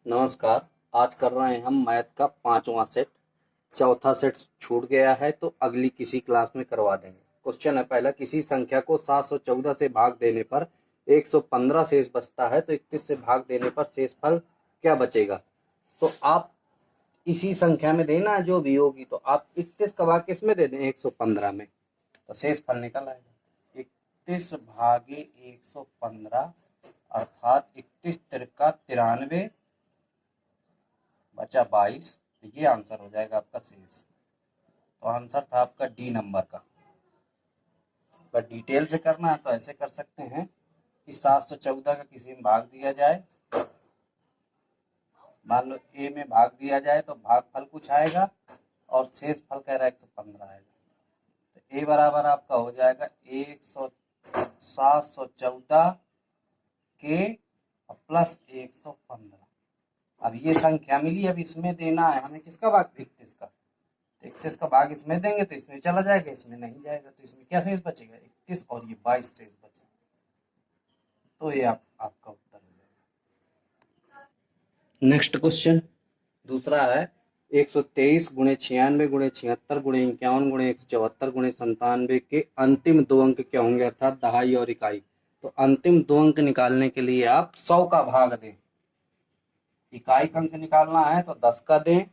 नमस्कार। आज कर रहे हैं हम मैथ का 5वां सेट। चौथा सेट छूट गया है तो अगली किसी क्लास में करवा देंगे। क्वेश्चन है पहला, किसी संख्या को 714 से भाग देने पर 115 शेष बचता है तो 31 से भाग देने पर शेषफल क्या बचेगा। तो आप इसी संख्या में देना जो भी होगी, तो आप 31 का भाग किस में दे दें, 115 में, तो शेषफल निकल आएगा 31 भागे 115 अर्थात 31 तिरका 93 बचा 22। तो ये आंसर हो जाएगा आपका शेष। तो आंसर था आपका डी नंबर का। पर डिटेल से करना है तो ऐसे कर सकते हैं कि 714 का किसी में भाग दिया जाए, मान लो ए में भाग दिया जाए तो भागफल कुछ आएगा और शेष फल कह रहा है 115 आएगा। तो ए बराबर आपका हो जाएगा 714 के प्लस 115। अब ये संख्या मिली, अब इसमें देना है हमें किसका भाग, 31 का। तो 31 का भाग इसमें देंगे तो इसमें चला जाएगा, इसमें नहीं जाएगा, तो इसमें क्या शेष बचेगा, 31 और ये 22 शेष बचेगा। तो ये आपका उत्तर हो जाएगा। नेक्स्ट क्वेश्चन दूसरा है, 123 गुणे 96 गुणे 76 गुणे 51 गुणे 174 गुणे 97 के अंतिम दो अंक क्या होंगे, अर्थात दहाई और इकाई। तो अंतिम दो अंक निकालने के लिए आप 100 का भाग दें। इकाई का अंक निकालना है तो 10 का दें,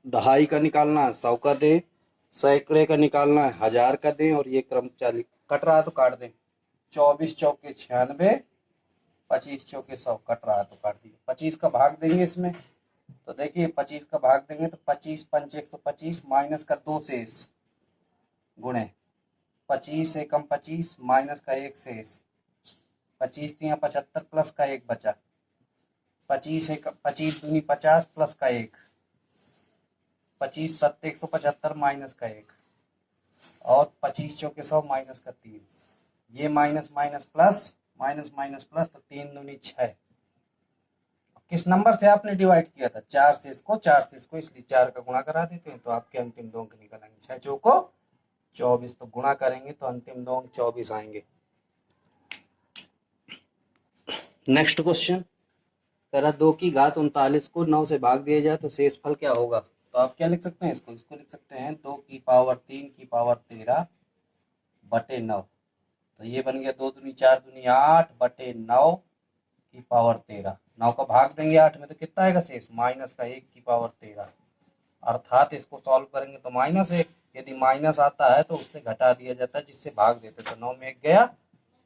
दहाई का निकालना है 100 का दें, सैकड़े का निकालना है 1000 का दें, और ये क्रमचारी कट रहा है तो काट दें। 24 चौके 96, 25 चौके 100, कट रहा है तो काट दिए। 25 का भाग देंगे इसमें, तो देखिए 25 का भाग देंगे तो 25 पंच 125 माइनस का 2 शेष गुणे 25 एकम 25 माइनस का 1 शेष, 25 तिया 75 प्लस का 1 बचा, 25 दूनी 50 प्लस का 1, 25 सत्ते 175 माइनस का 1, और 25 चौके 100 माइनस का 3। ये minus minus plus, minus minus plus, तो 3 दूनी 6। किस नंबर से आपने डिवाइड किया था, 4 से इसको, 4 से इसको, इसलिए 4 का गुणा करा देते हैं तो आपके अंतिम दो अंक निकल आएंगे। 6 चौको 24, तो गुणा करेंगे तो अंतिम दो अंक 24 आएंगे। नेक्स्ट क्वेश्चन कह रहा 2 की घात 39 को 9 से भाग दिया जाए तो शेषफल क्या होगा। तो आप क्या लिख सकते हैं, इसको लिख सकते हैं 2 की पावर 3 की पावर 13 बटे 9। तो ये बन गया 2 दूनी 4 दूनी 8 बटे 9 की पावर 13। 9 का भाग देंगे 8 में तो कितना आएगा शेष, माइनस का 1 की पावर 13। अर्थात इसको सॉल्व करेंगे तो माइनस 1, यदि माइनस आता है तो उससे घटा दिया जाता है जिससे भाग देते। तो 9 में 1 गया,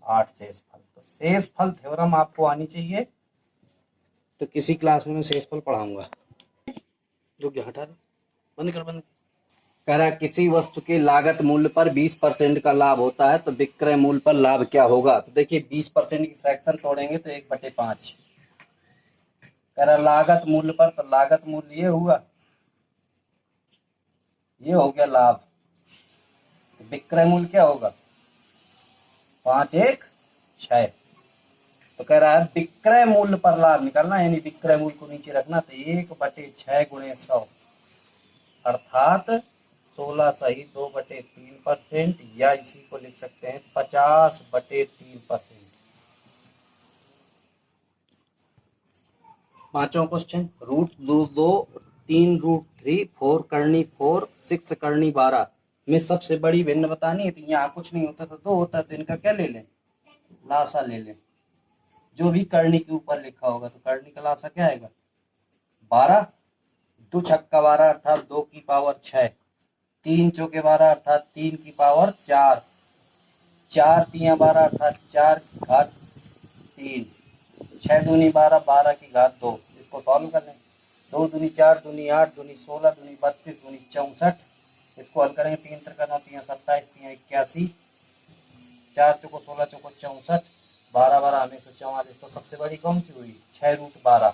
8 शेषफल। तो शेषफल थ्योरम आपको आनी चाहिए, तो किसी क्लास में मैं शेषफल पढ़ाऊंगा। जो क्या हटा दो, बंद कर, बंद। कह रहा है किसी वस्तु के लागत मूल्य पर 20% का लाभ होता है तो विक्रय मूल्य पर लाभ क्या होगा। तो देखिए 20% की फ्रैक्शन तोड़ेंगे तो 1/5। कह रहा लागत मूल्य पर, तो लागत मूल्य ये हुआ, ये हो गया लाभ। तो विक्रय मूल्य क्या होगा, 5 1 6। तो कह रहा है विक्रय मूल्य पर लाभ निकालना, यानी विक्रय मूल्य को नीचे रखना, तो 1/6 गुणे 100 अर्थात 16 सही 2/3%, या इसी को लिख सकते हैं 50/3%। पांचवा क्वेश्चन, √2 3 √3 4 करनी 4 6 करनी 12 में सबसे बड़ी भिन्न बतानी है। तो यहाँ कुछ नहीं होता तो 2 होता, तो इनका क्या ले लें, लासा ले लें। जो भी करनी के ऊपर लिखा होगा तो करनी का लासा क्या आएगा, 12। 2 छक्का 12 अर्थात 2 की पावर 6, 3 चौके 12 अर्थात 3 की पावर 4, 4 तिया 12 अर्थात 4 की घात 3, 6 दूनी 12 12 की घात 2। इसको सॉल्व कर लें, 2 दूनी 4 दूनी 8 दूनी 16 दूनी 32 दूनी 64। इसको हल करेंगे, 3 3 9 3 27 3 81, 4 चौको 16 चौको 64, 12 12 हमें 144। तो सबसे बड़ी कौन सी हुई, 6√12।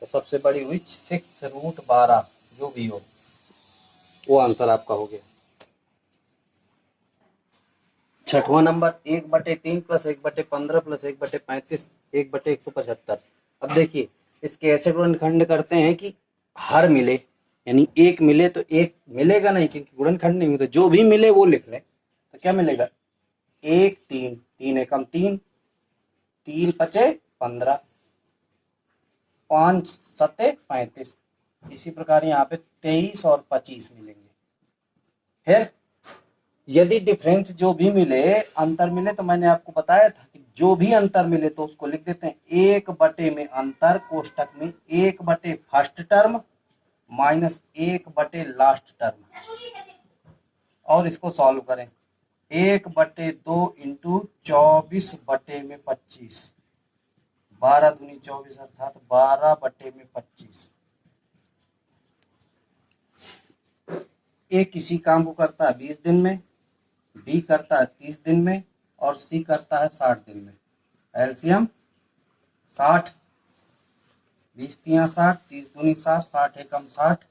तो सबसे बड़ी हुई 6√12, जो भी हो वो आंसर आपका हो गया। छठवां नंबर, 1/3 प्लस 1/15 प्लस 1/35 1/175। अब देखिए इसके ऐसे गुणनखंड करते हैं कि हर मिले, यानी एक मिले तो एक मिलेगा नहीं, क्योंकि गुणनखंड नहीं, तो जो भी मिले वो लिख ले। तो क्या मिलेगा, 1 3 3 एकम 3 3 5 15, 5 सत्ते 35। इसी प्रकार यहाँ पे 23 और 25 मिलेंगे। फिर यदि डिफरेंस जो भी मिले, अंतर मिले, तो मैंने आपको बताया था कि जो भी अंतर मिले तो उसको लिख देते हैं 1 में अंतर कोष्टक में 1 first term minus 1 last term, और इसको सॉल्व करें 1/2 इंटू 24/25, 12 दूनी 24 अर्थात 12/25। ए किसी काम को करता है 20 दिन में, बी करता है 30 दिन में, और सी करता है 60 दिन में। एलसीएम 60, 20 तिया 60, 30 दूनी 60, 60 एकम 60।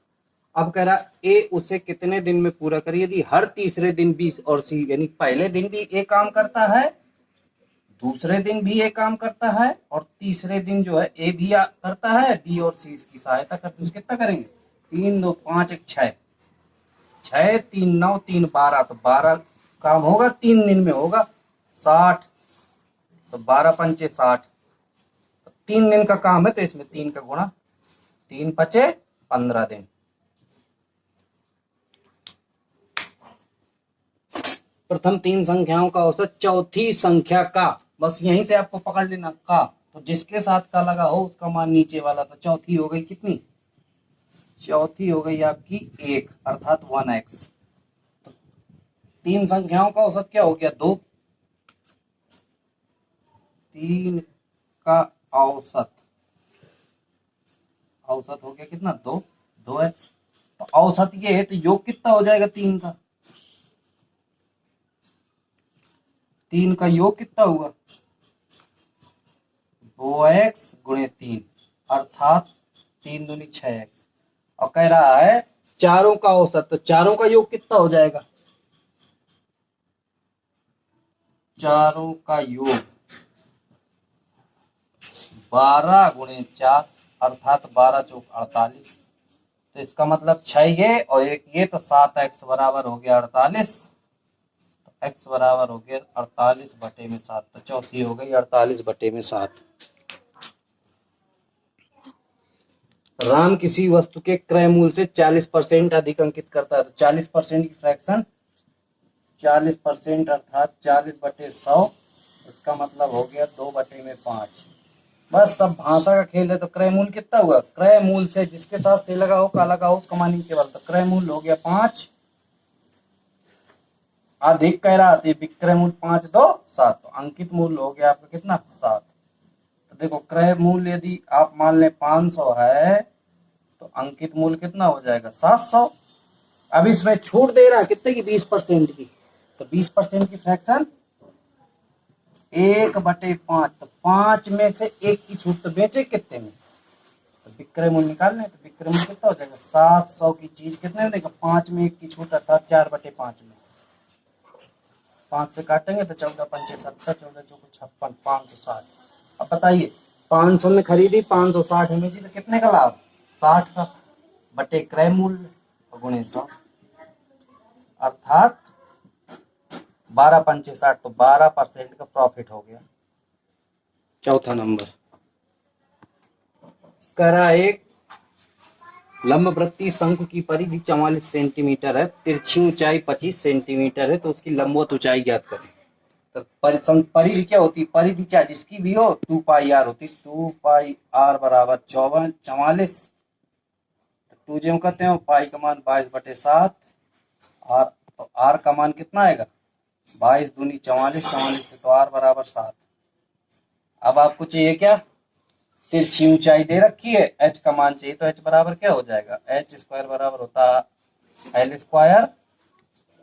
अब कह रहा ए उसे कितने दिन में पूरा करिए। यदि हर तीसरे दिन बी और सी, यानी पहले दिन भी ए काम करता है, दूसरे दिन भी ए काम करता है, और तीसरे दिन जो है ए भी करता है, बी और सी इसकी सहायता करते हैं। कितना करेंगे? 3 2 5 1 6, 6 3 9 3 12, तो 12 काम होगा 3 दिन में होगा। 60 तो 12 पंचे 60, तो 3 दिन का काम है, तो इसमें 3 का गुणा, 3 पचे 15 दिन। प्रथम 3 संख्याओं का औसत चौथी संख्या का, बस यहीं से आपको पकड़ लेना का, तो जिसके साथ का लगा हो उसका मान नीचे वाला। तो चौथी हो गई कितनी? चौथी हो गई आपकी 1 अर्थात 1x। तो 3 संख्याओं का औसत क्या हो गया? 2। 3 का औसत हो गया कितना? 2, 2x। तो औसत ये है, तो योग कितना हो जाएगा 3 का? 3 का योग कितना हुआ? 2x गुणे 3 अर्थात 3 दूनी 6x। और कह रहा है चारों का औसत, तो चारों का योग कितना हो जाएगा? चारों का योग 12 गुणे 4 अर्थात 12 चौक 48। तो इसका मतलब 6 ये और 1 ये, तो 7x बराबर हो गया 48। तो x बराबर हो गया 48/7। तो चौथी हो गई 48/7। राम किसी वस्तु के क्रय मूल्य से 40% अधिक अंकित करता है। तो 40% की फ्रैक्शन 40% अर्थात 40/100, इसका मतलब हो गया 2/5। बस सब भाषा का खेल है। तो क्रय मूल्य कितना हुआ? क्रय मूल्य से जिसके साथ से लगा हो, का लगा हो, उसका मान नीचे वाला। तो क्रय मूल्य हो गया 5, अधिक कह रहा था विक्रय मूल्य 5 2 7, तो अंकित मूल्य हो गया आपका कितना? 7। तो देखो क्रय मूल्य यदि आप मान लें 500 है, तो अंकित मूल्य कितना हो जाएगा? 700। अब इसमें छूट दे रहा है कितने की? 20% की। तो 20% की फ्रैक्शन 1/5। तो 5 में से 1 की छूट, तो बेचे कितने में? तो विक्रय मूल्य निकालने, तो विक्रय मूल्य कितना हो जाएगा? 700 की चीज कितने में देगा? 5 में 1 की छूट अर्थात 4/5 में। 5 से काटेंगे तो 14 पंचे 70, 14 चौको 56, 560। अब बताइए 500 में खरीदी, 560 में बेची, तो कितने का लाभ? 60 का, बटे क्रय मूल्य गुणे 100 अर्थात 12 पंचे 60, तो 12% का प्रॉफिट हो गया। चौथा नंबर करा एक लंबवृत्तीय शंकु की परिधि 44 सेंटीमीटर है, तिरछी ऊंचाई 25 सेंटीमीटर है, तो उसकी लंबवत ऊंचाई ज्ञात करें। तो परिधि क्या होती है? परिधि चाहे जिसकी भी हो 2πr होती है। 2πr बराबर 44। तो 2 जो करते हैं पाई का मान 22/7, और तो r का मान कितना आएगा? 22 दूनी 44, 44 तो r बराबर 7। अब आपको चाहिए क्या? तिरछी ऊंचाई दे रखी है, h का मान चाहिए, तो h बराबर क्या हो जाएगा? h² बराबर होता है l²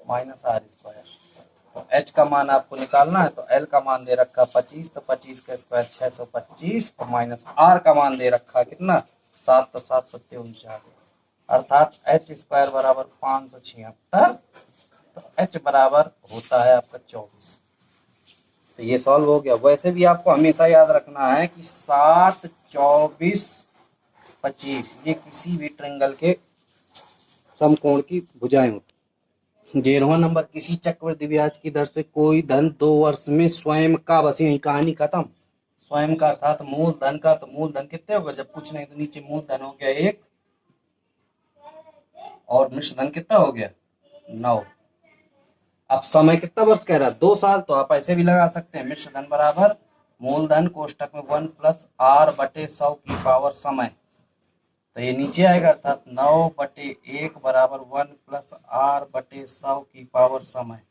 माइनस r स्क्वायर। तो h का मान आपको निकालना है, तो l का मान दे रखा 25, तो 25 का स्क्वायर 625, और माइनस r का मान दे रखा कितना? 7, तो 7 7 49, अर्थात h² बराबर 576। तो h बराबर होता है आपका 24। तो ये सॉल्व हो गया। वैसे भी आपको हमेशा याद रखना है कि 7 24 25 ये किसी भी ट्रायंगल के समकोण की भुजाएं होती। 11वां नंबर, किसी चक्रवृद्धि ब्याज की दर से कोई धन 2 वर्ष में स्वयं का, बस यही कहानी खत्म। स्वयं का अर्थात मूलधन का, तो मूलधन कितने होगा जब कुछ नहीं तो नीचे मूलधन हो गया 1 और मिश्र धन कितना हो गया 9। अब समय कितना वर्ष कह रहा है 2 साल, तो आप ऐसे भी लगा सकते हैं मिश्र धन बराबर मूलधन कोष्टक में 1 प्लस r बटे 100 की पावर समय, तो ये नीचे आएगा अर्थात 9 बटे 1 बराबर 1 प्लस r बटे 100 की पावर समय।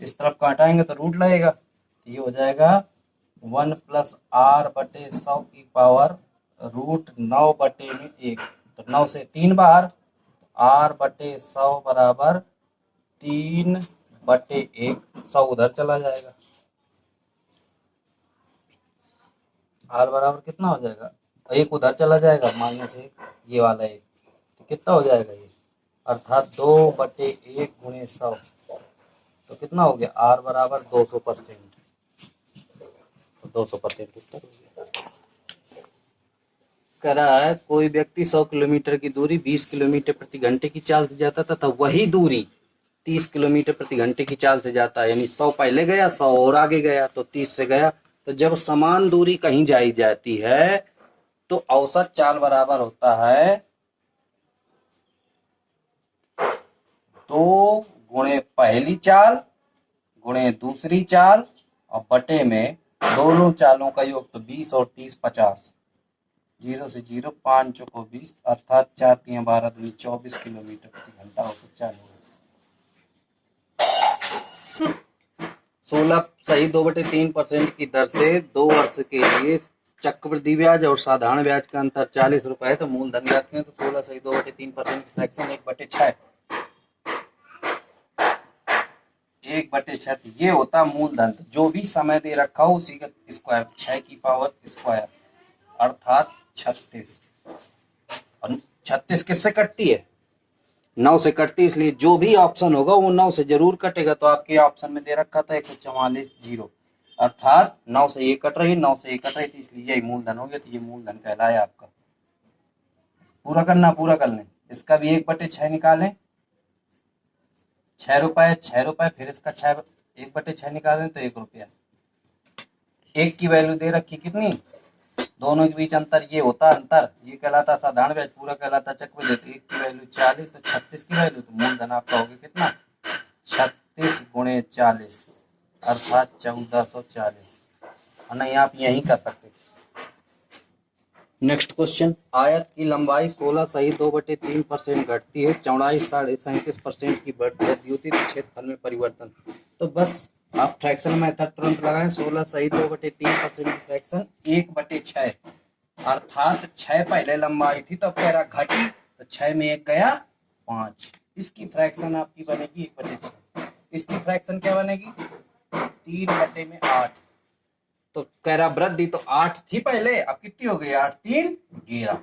इस तरफ काटाएंगे तो रूट लगेगा, तो ये हो जाएगा 1 प्लस r बटे 100 की पावर रूट 9 बटे में 1, तो 9 से 3 बार r बटे 100 बराबर 3 बटे 1, 100 उधर चला जाएगा, r बराबर कितना हो जाएगा 1 उधर चला जाएगा -1, ये वाला 1, तो कितना हो जाएगा ये अर्थात 2 बटे 1 गुणे 100, तो कितना हो गया r बराबर 200%, तो 200% उत्तर हो गया। कह रहा है कोई व्यक्ति 100 किलोमीटर की दूरी 20 किलोमीटर प्रति घंटे की चाल से जाता था, तथा वही दूरी 30 किलोमीटर प्रति घंटे की चाल से जाता है, यानी 100 पहले गया 100 और आगे गया तो 30 से गया, तो जब समान दूरी कहीं जाई जाती है तो औसत चाल बराबर होता है 2 गुणे पहली चाल गुणे दूसरी चाल और बटे में दोनों चालों का योग, तो 20 और 30 50, 0 से 0 5 चौको 20 अर्थात 4 3 12 दूनी 24 किलोमीटर प्रति घंटा औसत चाल होगा। 16 सही 2/3% की दर से 2 वर्ष के लिए चक्रवृद्धि ब्याज और साधारण ब्याज का अंतर 40 रुपए है, तो मूलधन ज्ञात करें, तो 16 सही 2/3% फ्रैक्शन 1/6, 1/6, तो ये होता मूलधन, तो जो भी समय दे रखा हो उसी का स्क्वायर, 6 की पावर स्क्वायर अर्थात 36, और 36 किससे कटती है 9 से कटती, इसलिए जो भी ऑप्शन होगा वो 9 से जरूर कटेगा, तो आपके ऑप्शन में दे रखा था 144 0, अर्थात 9 से ये कट रही 9 से ये कट रही थी, इसलिए यही मूलधन हो गया, तो ये मूलधन कहलाया आपका। पूरा करना, पूरा कर लें, इसका भी 1/6 निकालें, 6 रुपए 6 रुपए, फिर इसका 6 1/6 निकालें तो 1 रुपया, 1 की वैल्यू दे रखी कितनी, दोनों के बीच अंतर ये होता अंतर, ये कहलाता साधारण ब्याज, पूरा कहलाता चक्रवृद्धि, तो 1 की वैल्यू 40, तो 36 की वैल्यू, तो मूलधन आपका हो गया कितना 36 गुणे 40 अर्थात 1440, और नहीं आप यही कर सकते। नेक्स्ट क्वेश्चन, आयत की लंबाई 16 सही 2/3% घटती है, चौड़ाई 37.5% की वृद्धि होती है, तो क्षेत्रफल में परिवर्तन, तो बस आप फ्रैक्शन मेथड तुरंत लगाएं, 16 सही 2/3% की फ्रैक्शन 1/6 अर्थात 6 पहले लंबाई थी तो कह रहा घटी, तो 6 में 1 गया 5, इसकी फ्रैक्शन आपकी बनेगी 1/6, इसकी फ्रैक्शन क्या बनेगी 3/8, तो कह रहा वृद्धि, तो 8 थी पहले, अब कितनी हो गई 8 3 11,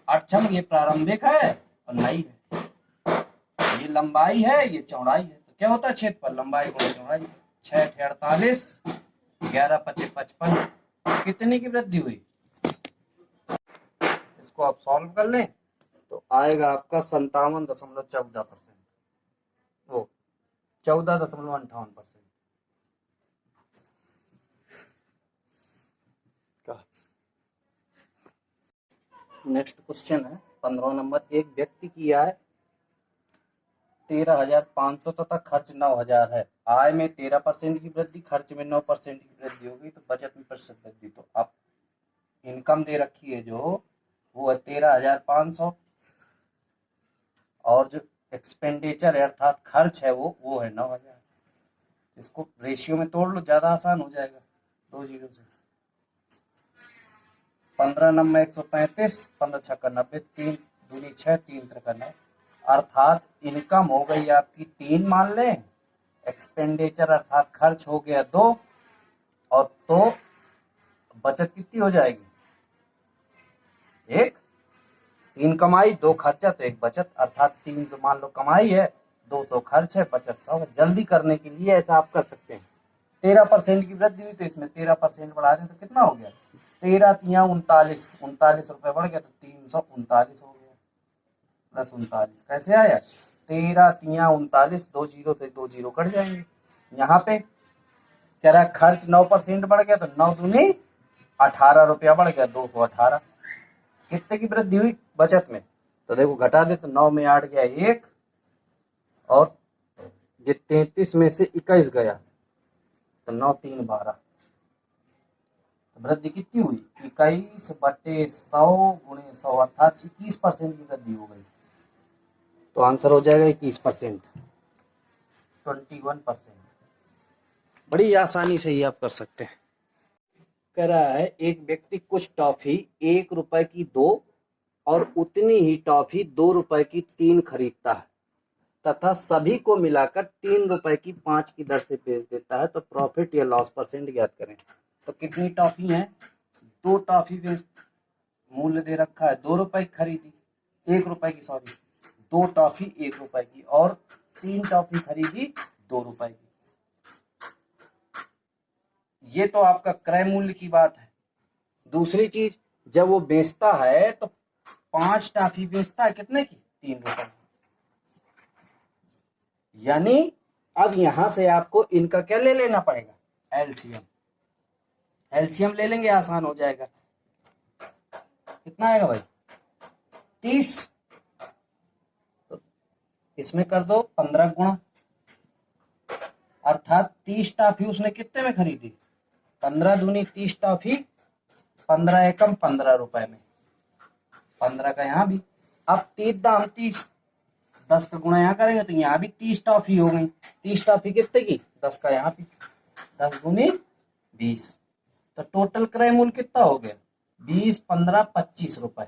8 ये प्रारंभिक है और नई है, ये लंबाई है ये चौड़ाई है, तो क्या होता है क्षेत्रफल लंबाई गुणा चौड़ाई, 6 × 48 11 × 5 = 55, कितने की वृद्धि हुई, इसको आप सॉल्व कर लें तो आएगा आपका 57.14%, वो 14.58%। नेक्स्ट क्वेश्चन है 15 नंबर, एक व्यक्ति की आय 13,500 तथा खर्च 9,000 है, आय में 13% की वृद्धि, खर्च में 9% की वृद्धि हो गई, तो बचत में प्रतिशत वृद्धि, तो आप इनकम दे रखी है जो वो है 13,500 और जो एक्सपेंडिचर है अर्थात खर्च है वो है 9,000, इसको रेशियो में तोड़ लो ज्यादा आसान हो जाएगा, 2 जीरो से 15 नंबर 135, 15 छक्का 90, 3 दूनी 6 3 त्रिका 9, अर्थात इनकम हो गई आपकी 3 मान लें, एक्सपेंडिचर अर्थात खर्च हो गया 2, और तो बचत कितनी हो जाएगी 1, 3 कमाई 2 खर्चा तो 1 बचत, अर्थात 300 मान लो कमाई है 200 खर्च है, बचत 100 है। जल्दी करने के लिए ऐसा आप कर सकते हैं, 13% की वृद्धि हुई तो इसमें 13% बढ़ा दें तो कितना हो गया 13 × 39, 39 रुपए बढ़ गया तो 339 हो गया प्लस 39, कैसे आया 13 × 39, 2 जीरो से 2 जीरो कट जाएंगे, यहाँ पे कह रहा खर्च 9% बढ़ गया तो 9 दूनी 18 रुपया बढ़ गया 218। कितने की वृद्धि हुई बचत में? तो देखो घटा दे तो 9 में 8 गया 1, और ये 33 में से 21 गया तो 9 3 12। तो वृद्धि कितनी हुई? 21/100 गुणे 100 अर्थात 21% की वृद्धि हो गई। तो आंसर हो जाएगा 21%, 21%। बड़ी आसानी से ही आप कर सकते हैं। कह रहा है एक व्यक्ति कुछ टॉफी 1 रुपए की 2 और उतनी ही टॉफी 2 रुपए की 3 खरीदता है तथा सभी को मिलाकर 3 रुपए की 5 की दर से बेच देता है, तो प्रॉफिट या लॉस परसेंट ज्ञात करें। तो कितनी टॉफी है? 2 टॉफी बेच, मूल्य दे रखा है 2 रुपए की खरीदी, 1 रुपए की, सॉरी 2 टॉफी 1 रुपए की और 3 टॉफी खरीदी 2 रुपए की। ये तो आपका क्रय मूल्य की बात है। दूसरी चीज, जब वो बेचता है तो 5 टॉफी बेचता है कितने की? 3 रुपए की। यानी अब यहां से आपको इनका क्या ले लेना पड़ेगा? एलसीएम। एलसीएम ले लेंगे, आसान हो जाएगा। कितना आएगा भाई? 30। तो इसमें कर दो 15 गुणा, अर्थात 30 टॉफी उसने कितने में खरीदी? 15 दूनी 30 टॉफी, 15 एकम 15 रुपए में, 15 का यहाँ भी। अब 30 दाम 30, 10 का गुणा यहाँ करेंगे तो यहाँ भी 30 टॉफी हो गई। 30 टॉफी कितने की? 10 का यहाँ भी, 10 दूनी 20। तो टोटल क्रय मूल्य कितना हो गया? 20 15 25 रुपए,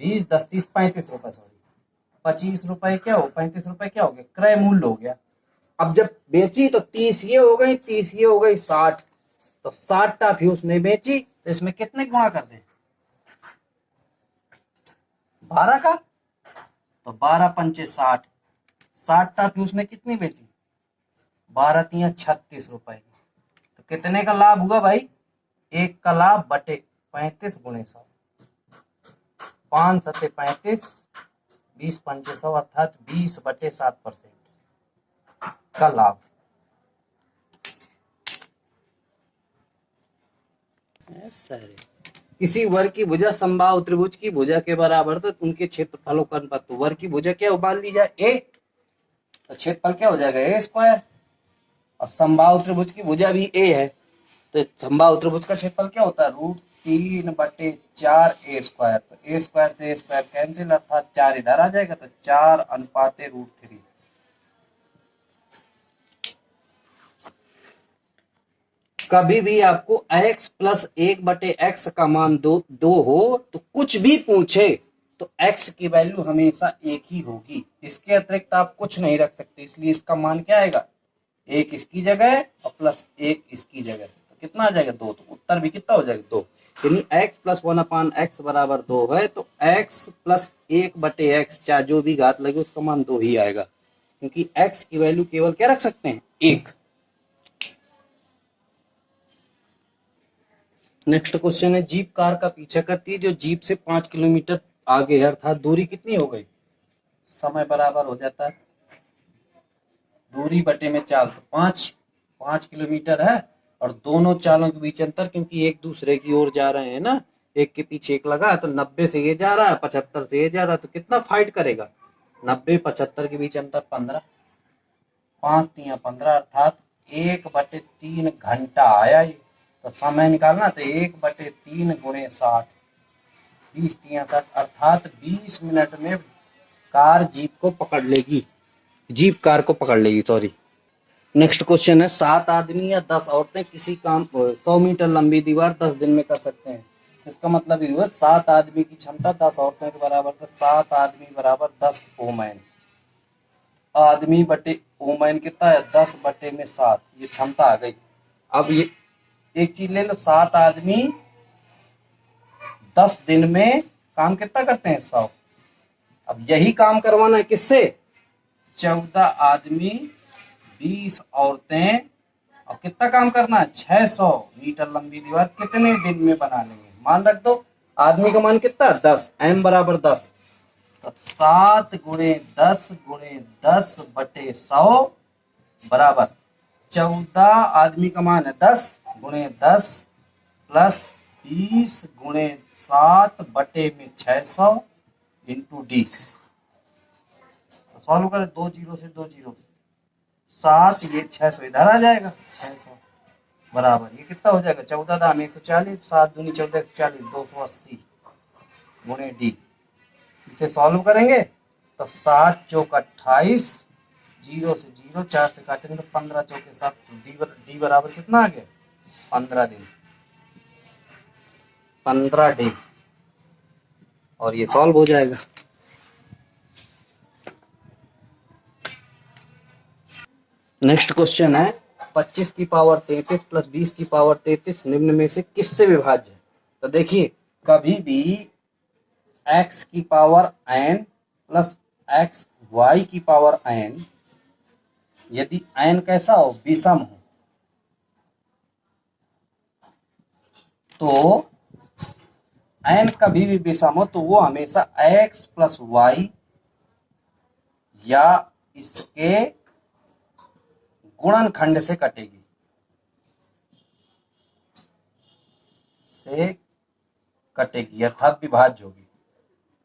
20 10 30 35 रुपए, सॉरी 25 रुपए क्या हो, 35 रुपए क्या हो गया? क्रय मूल्य हो गया। अब जब बेची तो 30 ये हो गई, 30 ये हो गई 60, तो 60 टॉफी उसने बेची, तो इसमें कितने गुणा कर दें? 12 का, तो 12 पंचे 60, 60 टॉफी उसने कितनी बेची? 12 तिया 36 रुपए की। तो कितने का लाभ हुआ भाई? 1 का लाभ बटे 35 गुणे 100, 5 सत्ते 35, 20 पंचे 100 अर्थात 20/7% का लाभ। किसी वर्ग की भुजा समबाहु त्रिभुज की भुजा के बराबर तो उनके क्षेत्रफलों का अनुपात। तो वर्ग की भुजा क्या मान ली जाए? ए, तो क्षेत्रफल क्या हो जाएगा? ए स्क्वायर। और समबाहु त्रिभुज की भुजा भी ए है, तो समबाहु त्रिभुज का क्षेत्रफल क्या होता है? √3/4 ए स्क्वायर। तो ए स्क्वायर से ए स्क्वायर कैंसिल, अर्थात 4 इधर आ जाएगा, तो 4/√3। कभी भी आपको x प्लस 1/x का मान दो हो तो कुछ भी पूछे तो x की वैल्यू हमेशा एक ही होगी, इसके अतिरिक्त आप कुछ नहीं रख सकते। इसलिए इसका मान क्या आएगा? 1 इसकी जगह और प्लस 1 इसकी जगह, तो कितना आ जाएगा? 2। तो उत्तर भी कितना हो जाएगा? 2। यानी x प्लस 1/x बराबर 2 है, तो x प्लस 1/x चाहे जो भी घात लगे उसका मान 2 ही आएगा, क्योंकि x की वैल्यू केवल क्या रख सकते हैं? 1। नेक्स्ट क्वेश्चन है, जीप कार का पीछा करती है जो जीप से 5 किलोमीटर आगे है, अर्थात दूरी कितनी हो गई? समय बराबर हो जाता है दूरी बटे में चाल, तो 5 किलोमीटर है, और दोनों चालों के बीच अंतर, क्योंकि एक दूसरे की ओर जा रहे हैं ना, एक के पीछे एक लगा है, तो 90 से ये जा रहा है, 75 से ये जा रहा है, तो कितना फाइट करेगा? 90 75 के बीच अंतर 15, 5 तिया 15 अर्थात 1/3 घंटा आया ये। तो समय निकालना, तो 1/3 गुणे 60, 20 तिया 60 अर्थात 20 मिनट में कार जीप को पकड़ लेगी, जीप कार को पकड़ लेगी, सॉरी। नेक्स्ट क्वेश्चन है, 7 आदमी या 10 औरतें किसी काम 100 मीटर लंबी दीवार 10 दिन में कर सकते हैं। इसका मतलब ये हुआ 7 आदमी की क्षमता 10 औरतों के बराबर, तो 7 आदमी बराबर 10 ओमैन। आदमी बटे ओमैन कितना है? 10 बटे में 7, ये क्षमता आ गई। अब ये एक चीज ले लो, 7 आदमी 10 दिन में काम कितना करते हैं? 100। अब यही काम करवाना है किससे? 14 आदमी 20 औरतें, और कितना काम करना है? 600 मीटर लंबी दीवार कितने दिन में बना लेंगे? मान रख दो, आदमी का मान कितना? 10, m बराबर 10, तो 7 गुणे 10 गुणे 10 बटे 100 बराबर 14 आदमी का मान है 10 गुणे 10 प्लस 20 गुणे 7 बटे में 600 इंटू डी। सॉल्व करें, 2 जीरो से 2 जीरो 7, ये 600 इधर आ जाएगा, 600 बराबर ये कितना हो जाएगा 14 दाम 140, 7 दूनी 14 140, 280 गुणे डी। इसे सॉल्व करेंगे तो 7 चौक 28, 0 से 0, 4 से काटेंगे तो 15 चौके 7, डी बराबर कितना आ गया 15 दिन, 15 डे, और ये सॉल्व हो जाएगा। नेक्स्ट क्वेश्चन है 25 की पावर 33 प्लस 20 की पावर 33 निम्न में से किससे विभाज्य है? तो देखिए कभी भी x की power n plus x y की पावर n, यदि n कैसा हो विषम हो तो n कभी भी विषम हो तो वो हमेशा x प्लस y या इसके गुणनखंड से कटेगी, अर्थात विभाज्य होगी।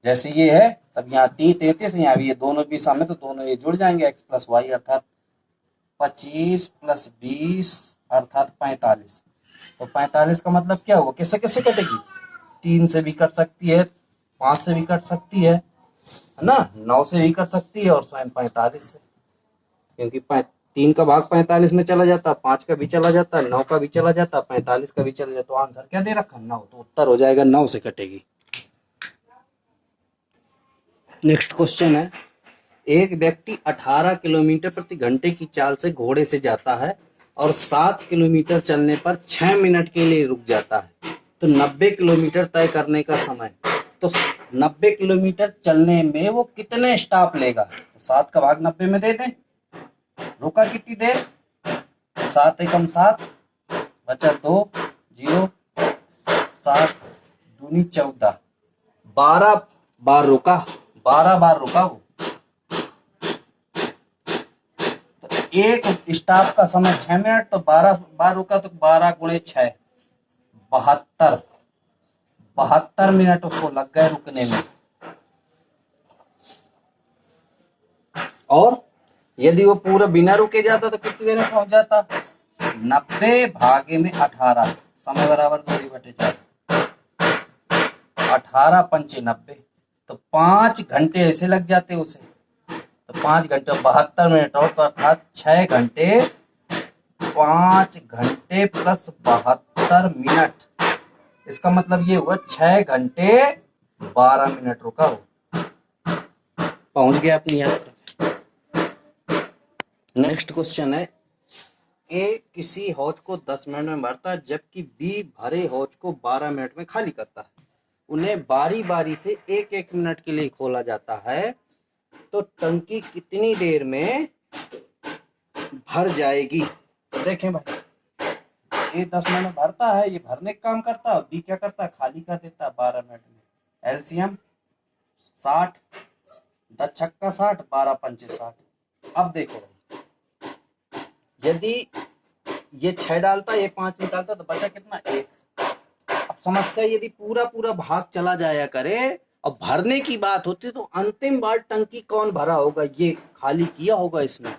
जैसे ये है तब यहाँ 33, यहाँ भी ये दोनों भी सामने तो दोनों ये जुड़ जाएंगे x प्लस वाई, अर्थात 25 प्लस 20 अर्थात 45। तो 45 का मतलब क्या हुआ, किससे किससे कटेगी, 3 से भी कट सकती है, 5 से भी कट सकती है ना, 9 से भी कट सकती है और स्वयं 45 से, क्योंकि 3 का भाग 45 में चला जाता, 5 का भी चला जाता, 9 का भी चला जाता, 45 का भी चला जाता। तो आंसर क्या दे रखा 9, तो उत्तर हो जाएगा 9 से कटेगी। नेक्स्ट क्वेश्चन है एक व्यक्ति 18 किलोमीटर प्रति घंटे की चाल से घोड़े से जाता है और 7 किलोमीटर चलने पर 6 मिनट के लिए रुक जाता है, तो 90 किलोमीटर तय करने का समय, तो 90 किलोमीटर चलने में वो कितने स्टॉप लेगा? तो 7 का भाग 90 में दे दें, रुका कितनी देर, 7 एकम 7 बचा 2 0, 7 दूनी 14, 12 बार रुका, 12 बार रुका वो, तो एक स्टॉप का समय 6 मिनट, तो 12 बार रुका तो 12 गुणे 6 72 मिनट उसको लग गए रुकने में। और यदि वो पूरा बिना रुके जाता तो कितनी देर में पहुंच जाता, 90 भागे में 18, समय बराबर 2/4, 18 पंचे 90, तो 5 घंटे ऐसे लग जाते उसे, तो 5 घंटे 72 मिनट और, तो अर्थात 6 घंटे 5 घंटे प्लस 72 मिनट, इसका मतलब ये हुआ 6 घंटे 12 मिनट रुका हो, पहुंच गया अपनी यात्रा। नेक्स्ट क्वेश्चन है ए किसी हौज को 10 मिनट में भरता है जबकि बी भरे हौज को 12 मिनट में खाली करता है, उन्हें बारी बारी से 1-1 मिनट के लिए खोला जाता है, तो टंकी कितनी देर में भर जाएगी? तो देखें भाई, ये 10 मिनट में भरता है, ये भरने का काम करता है, बी क्या करता है खाली कर देता है 12 मिनट में। एलसीएम 60, 10 छक्का 60, 12 पंचे 60। अब देखो यदि ये 6 डालता, ये 5 निकालता, तो बचा कितना 1। अब समस्या यदि पूरा पूरा भाग चला जाया करे और भरने की बात होती तो अंतिम बार टंकी कौन भरा होगा, ये खाली किया होगा इसने,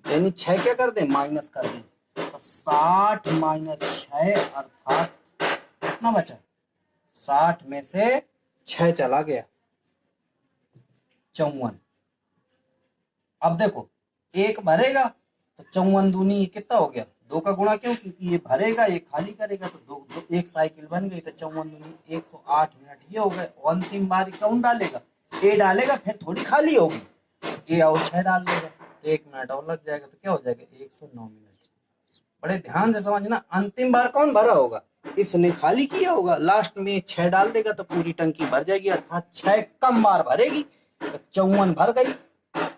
यानी 6 क्या कर दे माइनस कर दे, तो 60 माइनस 6 अर्थात कितना बचा, 60 में से 6 चला गया 54। अब देखो एक भरेगा तो 54 दूनी कितना हो गया 2 का गुणा, क्यों, क्योंकि ये भरेगा ये खाली करेगा, तो 2 एक साइकिल बन गई, तो 54 दूनी 108 मिनट ये हो गए। अंतिम बार कौन डालेगा, ए डालेगा, फिर थोड़ी खाली होगी, ए और 6 डाल देगा, तो 1 मिनट और लग जाएगा, तो क्या हो जाएगा 109 मिनट। बड़े ध्यान से समझना, अंतिम बार कौन भरा होगा, इसने खाली किया होगा, लास्ट में 6 डाल देगा तो पूरी टंकी भर जाएगी, अर्थात 6 कम बार भरेगी, तो 54 भर गई।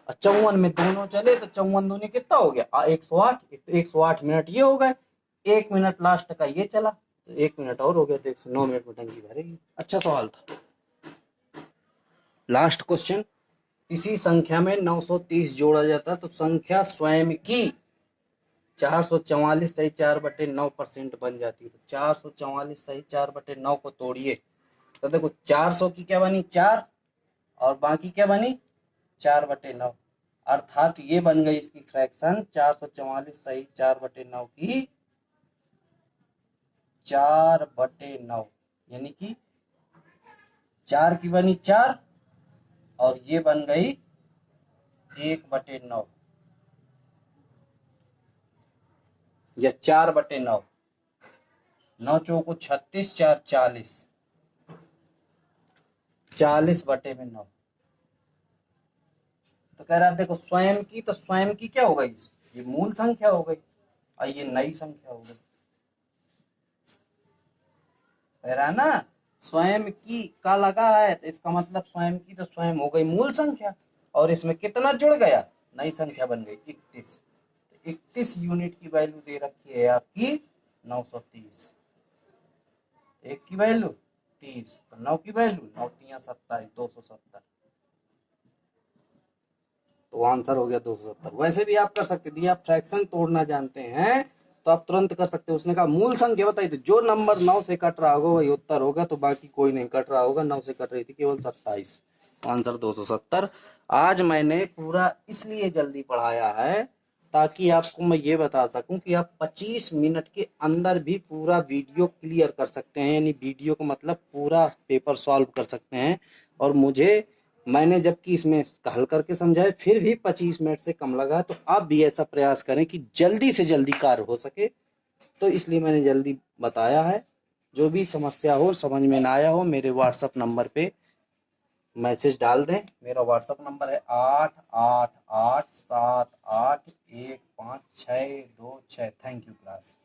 54 में दोनों चले तो 54 दूनी कितना हो गया 108, तो 108 मिनट ये हो गए, 1 मिनट लास्ट का ये चला, तो 1 मिनट और हो गया, तो 109 मिनट में टंकी भरेगी। अच्छा सवाल था। लास्ट क्वेश्चन, किसी संख्या में 930 जोड़ा जाता है तो संख्या स्वयं की 444 सही 4/9% बन जाती है। तो 444 सही 4/9 को तोड़िए तो देखो 400 की क्या बनी 4 और बाकी क्या बनी 4/9, अर्थात ये बन गई इसकी फ्रैक्शन 444 सही 4/9 की 4/9, यानी कि 4 की बनी 4 और ये बन गई 1/9 या 4/9। 9 चौको 36, 4 40, 40/9। तो कह रहा है देखो स्वयं की, तो स्वयं की क्या हो गई, ये मूल संख्या हो गई और ये नई संख्या हो गई। कह रहा है ना स्वयं की का लगा है तो इसका मतलब स्वयं की तो स्वयं हो गई मूल संख्या और इसमें कितना जुड़ गया, नई संख्या बन गई 31। तो 31 यूनिट की वैल्यू दे रखी है आपकी 930। एक की वैल्यू 30 तो 9 की वैल्यू 9 तिया 27, 270। तो आंसर हो गया 270। वैसे भी आप कर सकते थे, आप फ्रैक्शन तोड़ना जानते हैं तो आप तुरंत कर सकते हो। उसने कहा मूल संख्या बताई थी, जो नंबर 9 से कट रहा होगा वही उत्तर होगा, तो बाकी कोई नहीं कट रहा होगा। 9 से कट रही थी केवल 27, आंसर 270। आज मैंने पूरा इसलिए जल्दी पढ़ाया है ताकि आपको मैं ये बता सकूं कि आप 25 मिनट के अंदर भी पूरा वीडियो क्लियर कर सकते हैं, यानी वीडियो का मतलब पूरा पेपर सॉल्व कर सकते हैं। और मैंने जबकि इसमें हल करके समझाए फिर भी 25 मिनट से कम लगा, तो आप भी ऐसा प्रयास करें कि जल्दी से जल्दी कार्य हो सके। तो इसलिए मैंने जल्दी बताया है। जो भी समस्या हो, समझ में ना आया हो, मेरे व्हाट्सएप नंबर पे मैसेज डाल दें। मेरा व्हाट्सएप नंबर है 8887815626। Thank you class.